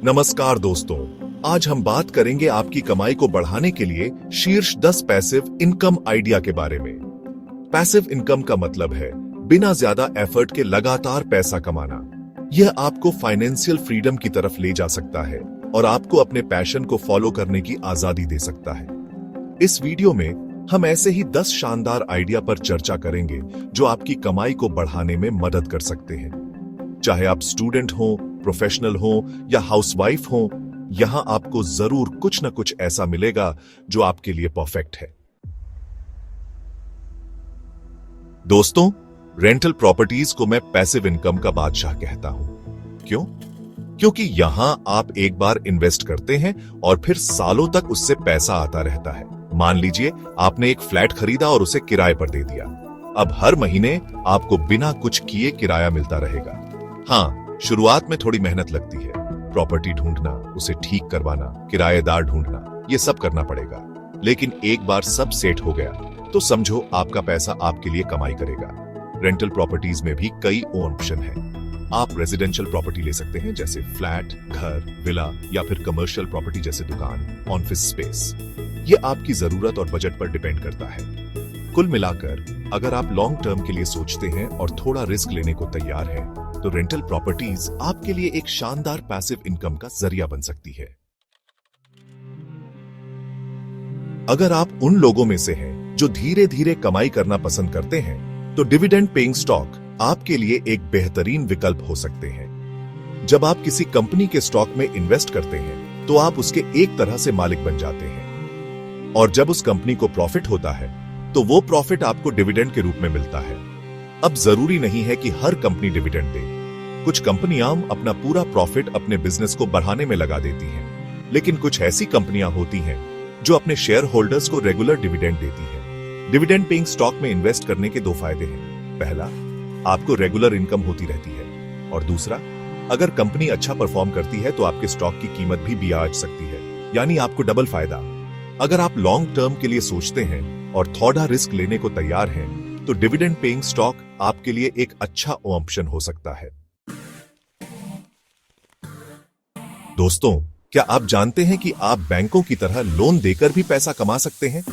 नमस्कार दोस्तों, आज हम बात करेंगे आपकी कमाई को बढ़ाने के लिए शीर्ष 10 पैसिव इनकम आइडिया के बारे में। पैसिव इनकम का मतलब है बिना ज्यादा एफर्ट के लगातार पैसा कमाना। यह आपको फाइनेंशियल फ्रीडम की तरफ ले जा सकता है और आपको अपने पैशन को फॉलो करने की आजादी दे सकता है। इस वीडियो में हम ऐसे ही 10 शानदार आइडिया पर चर्चा करेंगे जो आपकी कमाई को बढ़ाने में मदद कर सकते हैं। चाहे आप स्टूडेंट हो, प्रोफेशनल हो या हाउसवाइफ हो, यहां आपको जरूर कुछ न कुछ ऐसा मिलेगा जो आपके लिए परफेक्ट है। दोस्तों, रेंटल प्रॉपर्टीज को मैं पैसिव इनकम का बादशाह कहता हूं। क्यों? क्योंकि यहां आप एक बार इन्वेस्ट करते हैं और फिर सालों तक उससे पैसा आता रहता है। मान लीजिए आपने एक फ्लैट खरीदा और उसे किराए पर दे दिया। अब हर महीने आपको बिना कुछ किए किराया मिलता रहेगा। हाँ, शुरुआत में थोड़ी मेहनत लगती है। प्रॉपर्टी ढूंढना, उसे ठीक करवाना, किराएदार ढूंढना, ये सब करना पड़ेगा। लेकिन एक बार सब सेट हो गया तो समझो आपका पैसा आपके लिए कमाई करेगा। रेंटल प्रॉपर्टीज में भी कई ऑप्शन हैं। आप रेजिडेंशियल प्रॉपर्टी ले सकते हैं, जैसे फ्लैट, घर, विला या फिर कमर्शियल प्रॉपर्टी जैसे दुकान, ऑफिस स्पेस। ये आपकी जरूरत और बजट पर डिपेंड करता है। कुल मिलाकर अगर आप लॉन्ग टर्म के लिए सोचते हैं और थोड़ा रिस्क लेने को तैयार हैं, तो रेंटल प्रॉपर्टीज आपके लिए एक शानदार पैसिव इनकम का जरिया बन सकती है। अगर आप उन लोगों में से हैं जो धीरे धीरे कमाई करना पसंद करते हैं, तो डिविडेंड पेइंग स्टॉक आपके लिए एक बेहतरीन विकल्प हो सकते हैं। जब आप किसी कंपनी के स्टॉक में इन्वेस्ट करते हैं, तो आप उसके एक तरह से मालिक बन जाते हैं। और जब उस कंपनी को प्रॉफिट होता है, तो वो प्रॉफिट आपको डिविडेंड के रूप में मिलता है। अब जरूरी नहीं है कि हर कंपनी डिविडेंड दे। कुछ कंपनियां अपना पूरा प्रॉफिट अपने बिजनेस को बढ़ाने में लगा देती हैं, लेकिन कुछ ऐसी कंपनियां होती हैं जो अपने शेयर होल्डर्स को रेगुलर डिविडेंड देती हैं। डिविडेंड पेइंग स्टॉक में इन्वेस्ट करने के 2 फायदे हैं। पहला, आपको रेगुलर इनकम होती रहती है, और दूसरा, अगर कंपनी अच्छा परफॉर्म करती है तो आपके स्टॉक की कीमत भी आ सकती है, यानी आपको डबल फायदा। अगर आप लॉन्ग टर्म के लिए सोचते हैं और थोड़ा रिस्क लेने को तैयार हैं, तो डिविडेंड पेइंग स्टॉक आपके लिए एक अच्छा ऑप्शन हो सकता है। दोस्तों, क्या आप जानते हैं कि आप बैंकों की तरह लोन देकर भी पैसा कमा सकते हैं?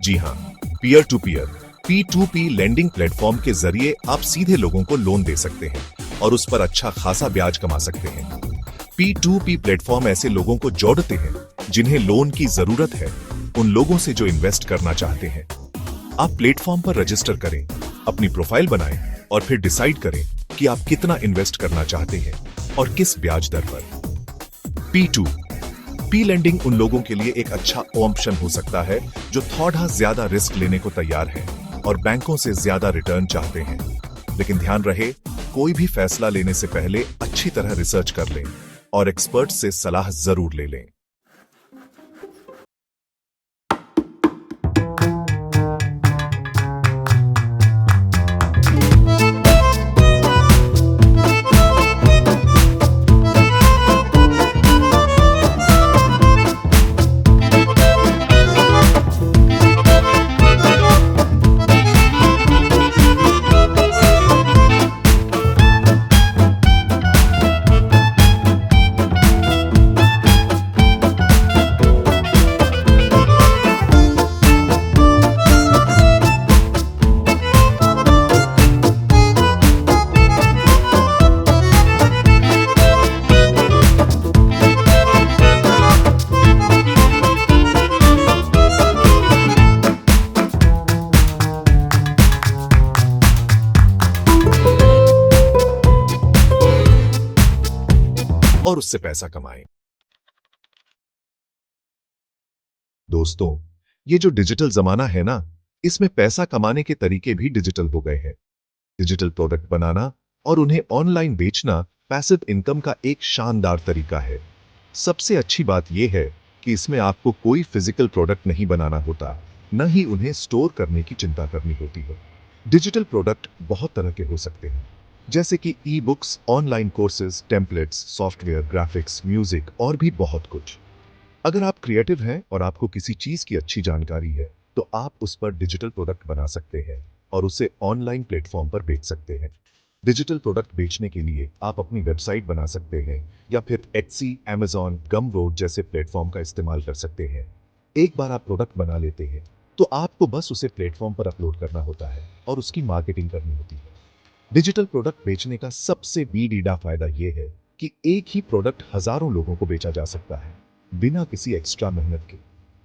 जी हां, peer to peer P2P lending platform के जरिए आप सीधे लोगों को लोन दे सकते हैं और उस पर अच्छा खासा ब्याज कमा सकते हैं। P2P प्लेटफॉर्म ऐसे लोगों को जोड़ते हैं जिन्हें लोन की जरूरत है, उन लोगों से जो इन्वेस्ट करना चाहते हैं। आप प्लेटफॉर्म पर रजिस्टर करें, अपनी प्रोफाइल बनाएं और फिर डिसाइड करें कि आप कितना इन्वेस्ट करना चाहते हैं और किस ब्याज दर पर। P2P लेंडिंग उन लोगों के लिए एक अच्छा ऑप्शन हो सकता है जो थोड़ा ज्यादा रिस्क लेने को तैयार हैं और बैंकों से ज्यादा रिटर्न चाहते हैं। लेकिन ध्यान रहे, कोई भी फैसला लेने से पहले अच्छी तरह रिसर्च कर लें और एक्सपर्ट से सलाह जरूर ले लें। और उससे पैसा कमाएं। दोस्तों, ये जो डिजिटल जमाना है ना, इसमें पैसा कमाने के तरीके भी डिजिटल हो गए हैं। डिजिटल प्रोडक्ट बनाना और उन्हें ऑनलाइन बेचना पैसिव इनकम का एक शानदार तरीका है। सबसे अच्छी बात यह है कि इसमें आपको कोई फिजिकल प्रोडक्ट नहीं बनाना होता, न ही उन्हें स्टोर करने की चिंता करनी होती है। डिजिटल प्रोडक्ट बहुत तरह के हो सकते हैं, जैसे कि e books, online courses, templates, software, graphics, music और भी बहुत कुछ। अगर आप क्रिएटिव हैं और आपको किसी चीज की अच्छी जानकारी है, तो आप उस पर डिजिटल प्रोडक्ट बना सकते हैं और उसे ऑनलाइन प्लेटफॉर्म पर बेच सकते हैं। डिजिटल प्रोडक्ट बेचने के लिए आप अपनी वेबसाइट बना सकते हैं या फिर Etsy, Amazon, Gumroad जैसे प्लेटफॉर्म का इस्तेमाल कर सकते हैं। एक बार आप प्रोडक्ट बना लेते हैं तो आपको बस उसे प्लेटफॉर्म पर अपलोड करना होता है और उसकी मार्केटिंग करनी होती है। डिजिटल प्रोडक्ट बेचने का सबसे बीडीडा फायदा यह है कि एक ही प्रोडक्ट हजारों लोगों को बेचा जा सकता है बिना किसी एक्स्ट्रा मेहनत के।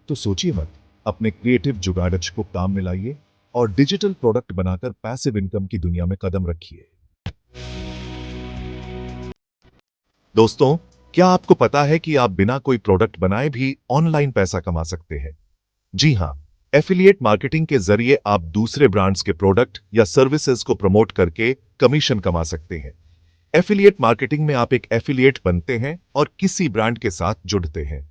तो सोचिए मत, अपने क्रिएटिव जुगाड़च को काम में लाइए और डिजिटल प्रोडक्ट बनाकर पैसिव इनकम की दुनिया में कदम रखिए। दोस्तों, क्या आपको पता है कि आप बिना कोई प्रोडक्ट बनाए भी ऑनलाइन पैसा कमा सकते हैं? जी हां, एफिलिएट मार्केटिंग के जरिए आप दूसरे ब्रांड्स के प्रोडक्ट या सर्विसेज को प्रमोट करके कमीशन कमा सकते हैं। एफिलिएट मार्केटिंग में आप एक एफिलिएट बनते हैं और किसी ब्रांड के साथ जुड़ते हैं।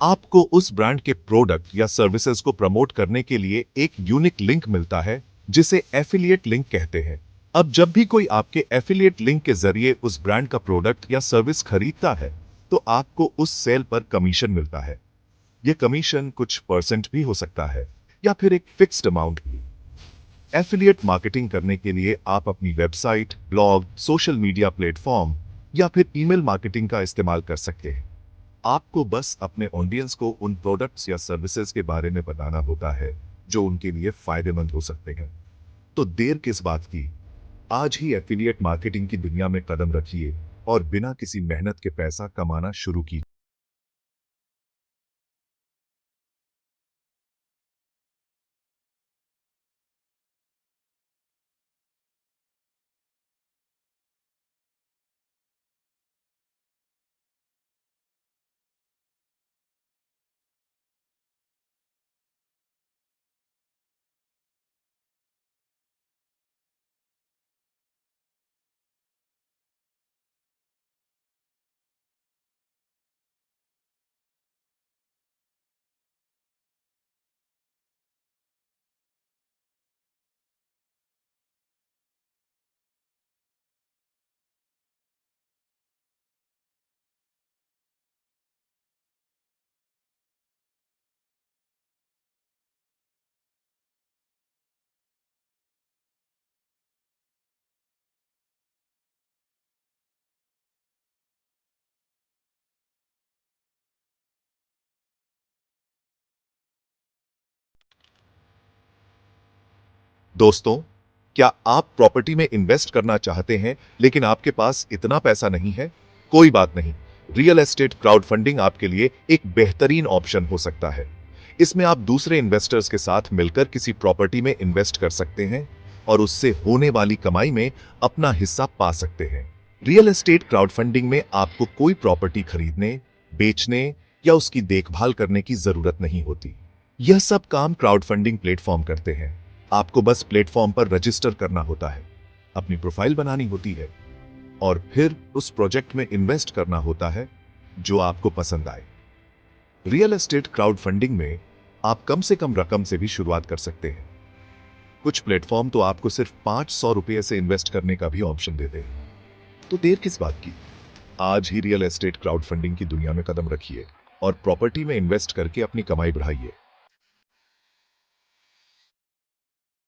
आपको उस ब्रांड के प्रोडक्ट या सर्विसेज को प्रमोट करने के लिए एक यूनिक लिंक मिलता है जिसे एफिलिएट लिंक कहते हैं। अब जब भी कोई आपके एफिलिएट लिंक के जरिए उस ब्रांड का प्रोडक्ट या सर्विस खरीदता है तो आपको उस सेल पर कमीशन मिलता है। यह कमीशन कुछ परसेंट भी हो सकता है या फिर एक फिक्स्ड अमाउंट भी। एफिलिएट मार्केटिंग करने के लिए आप अपनी website, blog, social media platform या फिर ईमेल मार्केटिंग का इस्तेमाल कर सकते हैं। आपको बस अपने ऑडियंस को उन प्रोडक्ट्स या सर्विसेज के बारे में बताना होता है जो उनके लिए फायदेमंद हो सकते हैं। तो देर किस बात की, आज ही एफिलिएट मार्केटिंग की दुनिया में कदम रखिए और बिना किसी मेहनत के पैसा कमाना शुरू कीजिए। दोस्तों, क्या आप प्रॉपर्टी में इन्वेस्ट करना चाहते हैं लेकिन आपके पास इतना पैसा नहीं है? कोई बात नहीं, रियल एस्टेट क्राउड फंडिंग आपके लिए एक बेहतरीन ऑप्शन हो सकता है। इसमें आप दूसरे इन्वेस्टर्स के साथ मिलकर किसी प्रॉपर्टी में इन्वेस्ट कर सकते हैं और उससे होने वाली कमाई में अपना हिस्सा पा सकते हैं। रियल एस्टेट क्राउड फंडिंग में आपको कोई प्रॉपर्टी खरीदने, बेचने या उसकी देखभाल करने की जरूरत नहीं होती। यह सब काम क्राउड फंडिंग प्लेटफॉर्म करते हैं। आपको बस प्लेटफॉर्म पर रजिस्टर करना होता है, अपनी प्रोफाइल बनानी होती है और फिर उस प्रोजेक्ट में इन्वेस्ट करना होता है जो आपको पसंद आए। रियल एस्टेट क्राउड फंडिंग में आप कम से कम रकम से भी शुरुआत कर सकते हैं। कुछ प्लेटफॉर्म तो आपको सिर्फ ₹500 से इन्वेस्ट करने का भी ऑप्शन देते हैं। तो देर किस बात की, आज ही रियल एस्टेट क्राउड फंडिंग की दुनिया में कदम रखिए और प्रॉपर्टी में इन्वेस्ट करके अपनी कमाई बढ़ाइए।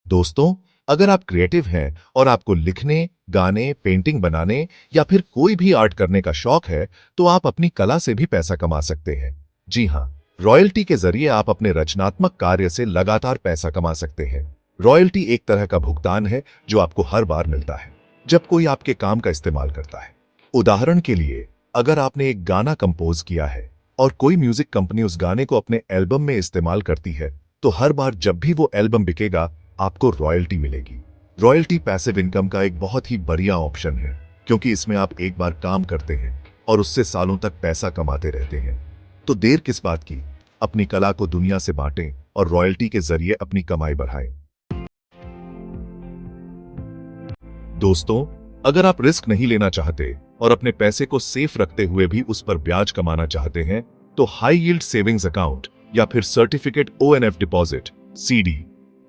दोस्तों, अगर आप क्रिएटिव हैं और आपको लिखने, गाने, पेंटिंग बनाने या फिर कोई भी आर्ट करने का शौक है, तो आप अपनी कला से भी पैसा कमा सकते हैं। जी हां, रॉयल्टी के जरिए आप अपने रचनात्मक कार्य से लगातार पैसा कमा सकते हैं। रॉयल्टी एक तरह का भुगतान है जो आपको हर बार मिलता है जब कोई आपके काम का इस्तेमाल करता है। उदाहरण के लिए, अगर आपने एक गाना कंपोज किया है और कोई म्यूजिक कंपनी उस गाने को अपने एल्बम में इस्तेमाल करती है, तो हर बार जब भी वो एल्बम बिकेगा आपको रॉयल्टी मिलेगी। रॉयल्टी पैसिव इनकम का एक बहुत ही बढ़िया ऑप्शन है क्योंकि इसमें आप एक बार काम करते हैं और उससे सालों तक पैसा कमाते रहते हैं। तो देर किस बात की, अपनी कला को दुनिया से बांटें और रॉयल्टी के जरिए अपनी कमाई बढ़ाएं। दोस्तों, अगर आप रिस्क नहीं लेना चाहते और अपने पैसे को सेफ रखते हुए भी उस पर ब्याज कमाना चाहते हैं, तो हाई यील्ड सेविंग्स अकाउंट या फिर सर्टिफिकेट ओएनएफ डिपॉजिट सीडी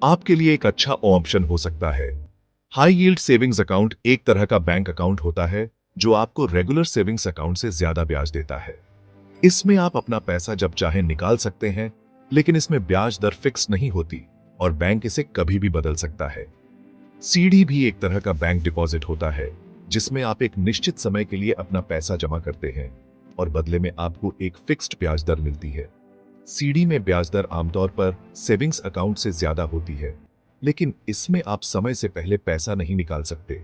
आपके लिए एक अच्छा ऑप्शन हो सकता है। हाई यील्ड सेविंग्स अकाउंट एक तरह का बैंक अकाउंट होता है जो आपको रेगुलर सेविंग्स अकाउंट से ज्यादा ब्याज देता है। इसमें आप अपना पैसा जब चाहे निकाल सकते हैं, लेकिन इसमें ब्याज दर फिक्स नहीं होती और बैंक इसे कभी भी बदल सकता है। सीडी भी एक तरह का बैंक डिपॉजिट होता है जिसमें आप एक निश्चित समय के लिए अपना पैसा जमा करते हैं और बदले में आपको एक फिक्स्ड ब्याज दर मिलती है। सीडी में ब्याज दर आमतौर पर सेविंग्स अकाउंट से ज्यादा होती है, लेकिन इसमें आप समय से पहले पैसा नहीं निकाल सकते।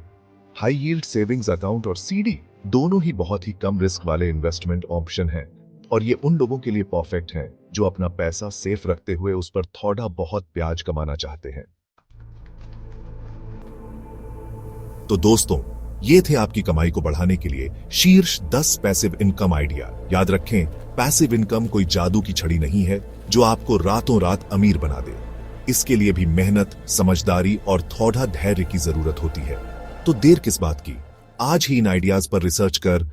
हाई यील्ड सेविंग्स अकाउंट और सीडी दोनों ही बहुत ही कम रिस्क वाले इन्वेस्टमेंट ऑप्शन हैं और ये उन लोगों के लिए परफेक्ट हैं जो अपना पैसा सेफ रखते हुए उस पर थोड़ा बहुत ब्याज कमाना चाहते हैं। तो दोस्तों, ये थे आपकी कमाई को बढ़ाने के लिए शीर्ष 10 पैसिव इनकम आइडिया। याद रखें, पैसिव इनकम कोई जादू की छड़ी नहीं है जो आपको रातों रात अमीर बना दे। इसके लिए भी मेहनत, समझदारी और थोड़ा धैर्य की जरूरत होती है। तो देर किस बात की, आज ही इन आइडियाज पर रिसर्च कर